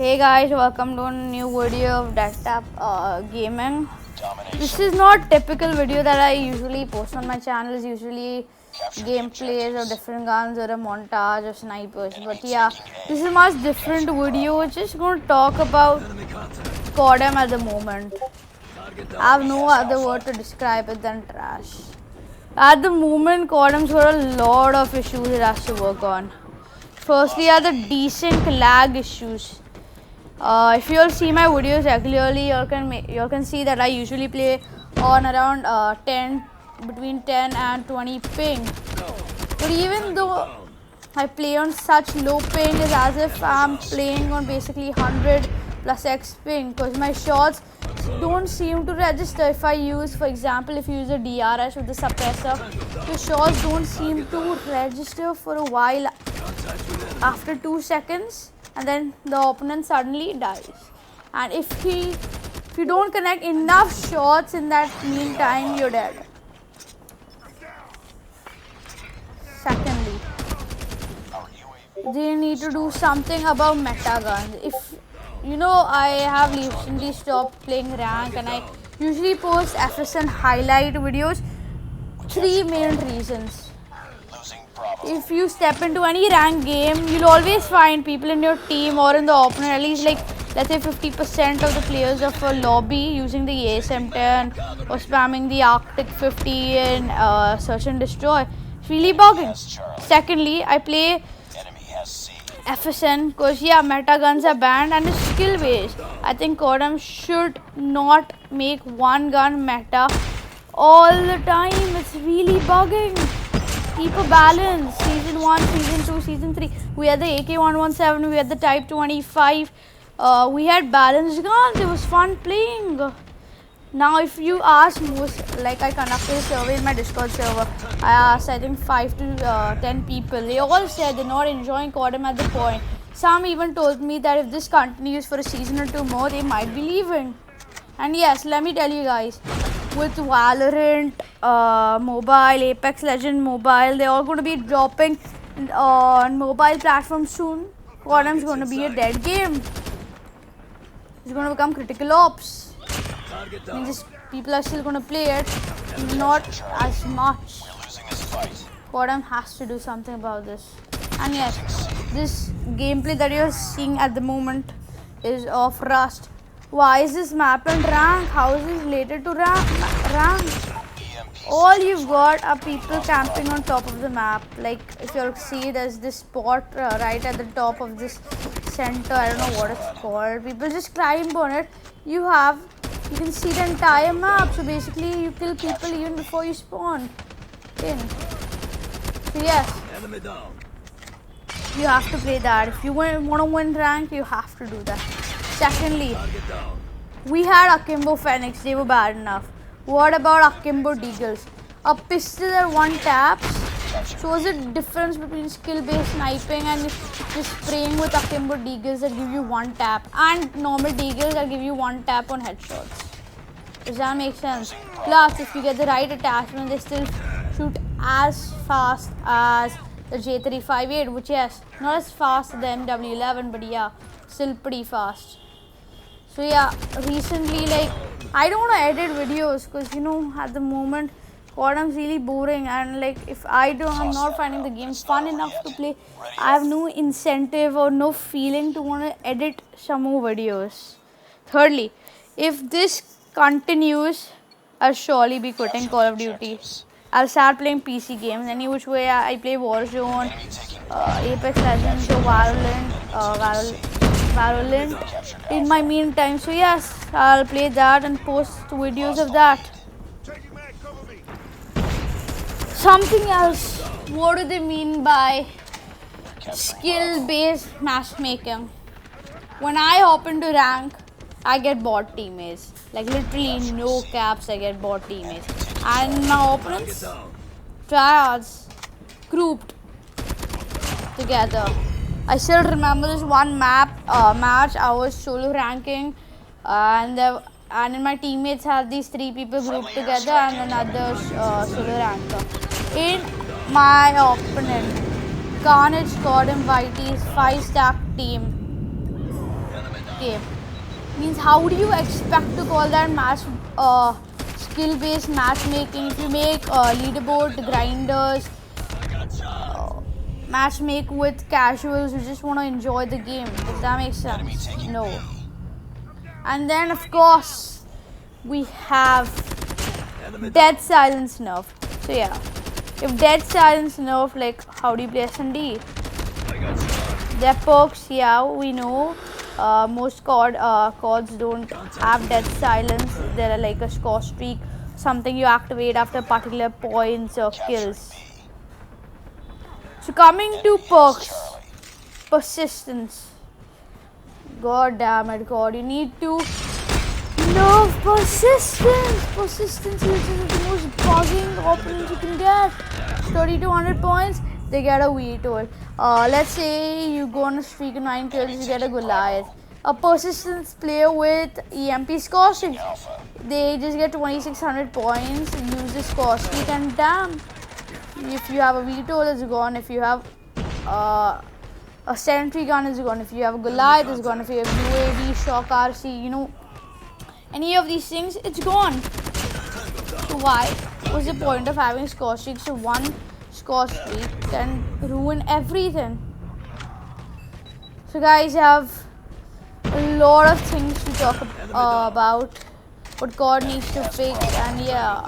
Hey guys, welcome to a new video of Desktop Gaming. This is not typical video that I usually post on my channel. It's usually gameplays of different guns or a montage of snipers. But yeah, this is a much different video. We're just going to talk about CODM at the moment. I have no other word to describe it than trash. At the moment, CODM's got a lot of issues it has to work on. Firstly, are the decent lag issues. If you all see my videos regularly, you can see that I usually play on around between 10 and 20 ping. But even though I play on such low ping, it's as if I'm playing on basically 100 plus X ping, because my shots don't seem to register. If I use, for example, if you use a DRS with the suppressor, your shots don't seem to register for a while after 2 seconds, and then the opponent suddenly dies. And if you don't connect enough shots in that meantime, you're dead. Secondly, they need to do something about meta guns. If you know, I have recently stopped playing rank and I usually post FSN highlight videos. 3 main reasons. If you step into any rank game, you'll always find people in your team or in the opponent, at least like let's say 50% of the players of a lobby using the ASM-10 or spamming the Arctic 50 and search and destroy. It's really bugging. Secondly, I play FSN because yeah, meta guns are banned and it's skill based. I think CODM should not make one gun meta all the time. It's really bugging. Keep a balance. Season 1, Season 2, Season 3. We had the AK-117, we had the Type 25. We had balanced guns. It was fun playing. Now, if you ask most, like I conducted a survey in my Discord server, I asked I think 5 to 10 people. They all said they're not enjoying CODM at the point. Some even told me that if this continues for a season or 2 more, they might be leaving. And yes, let me tell you guys, with Valorant, Mobile, Apex Legends Mobile, they're all going to be dropping on mobile platforms soon. CODM's going to be a dead game. It's going to become critical ops. Means people are still going to play it, not as much. CODM has to do something about this. And yes, this gameplay that you're seeing at the moment is of Rust. Why is this map and rank? How is this related to rank? All you've got are people camping on top of the map. Like if you'll see, there's this spot right at the top of this center. I don't know what it's called. People just climb on it. You can see the entire map. So basically, you kill people even before you spawn in. So yes, you have to play that. If you want to win rank, you have to do that. Secondly, we had Akimbo Phoenix, they were bad enough. What about Akimbo Deagles? A pistol at 1 tap shows a difference between skill-based sniping and just spraying with Akimbo Deagles that give you 1 tap and normal Deagles that give you 1 tap on headshots. Does that make sense? Plus, if you get the right attachment, they still shoot as fast as the J358, which yes, not as fast as the MW11, but yeah, still pretty fast. So yeah, recently, like, I don't want to edit videos because you know at the moment CODM's really boring, and like if I'm not finding the game fun enough to play, I have no incentive or no feeling to want to edit some more videos. Thirdly, if this continues, I'll surely be quitting Call of Duty. I'll start playing PC games. Any which way I play Warzone, Apex Legends or Valorant in my meantime. So yes, I'll play that and post videos of that. Something else. What do they mean by skill-based matchmaking? When I hop into rank, I get bot teammates. Like literally no caps, I get bot teammates. And my opponents, triads, grouped together. I still remember this one match. I was solo ranking, and in my teammates had these 3 people grouped together and another solo ranker. In my opponent, Carnage, CODM, YT's 5-stack team game. Means how do you expect to call that match skill-based matchmaking if you make leaderboard grinders, matchmake with casuals who just want to enjoy the game? Does that make sense? No. And then of course we have Dead Silence nerf. So yeah, if Dead Silence nerf, like how do you play S&D? Their perks, yeah, we know. Most CODs don't have Dead Silence. There are like a score streak, something you activate after particular points or kills. So coming to perks, persistence. God damn it, God, you need to nerf persistence. Persistence is the most bugging opponent you can get. 3200 points, they get a VTOL. Let's say you go on a streak of 9 kills, you get a Goliath. A persistence player with EMP score streak, they just get 2600 points, use the score streak, and damn, if you have a VTOL, it's gone. If you have a sentry gun, it's gone. If you have a Goliath, it's gone. If you have UAV, shock RC, you know, any of these things, it's gone. So why? What's the point of having score streaks? So one score streak can ruin everything. So guys, I have a lot of things to talk about what COD needs to fix, and yeah,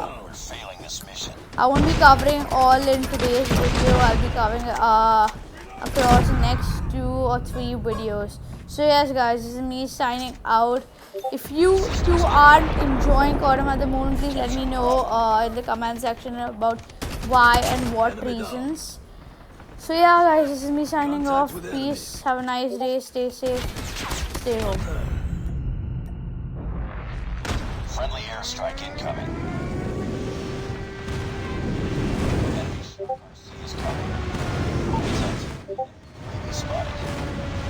I won't be covering all in today's video. I'll be covering across the next 2 or 3 videos. So yes guys, this is me signing out. If you too are enjoying CODM at the moment, please let me know in the comment section about why and what reasons. So yeah guys, this is me signing off. Peace, have a nice day, stay safe, stay home. Friendly airstrike incoming. Enemy RC is coming. Enemy spotted.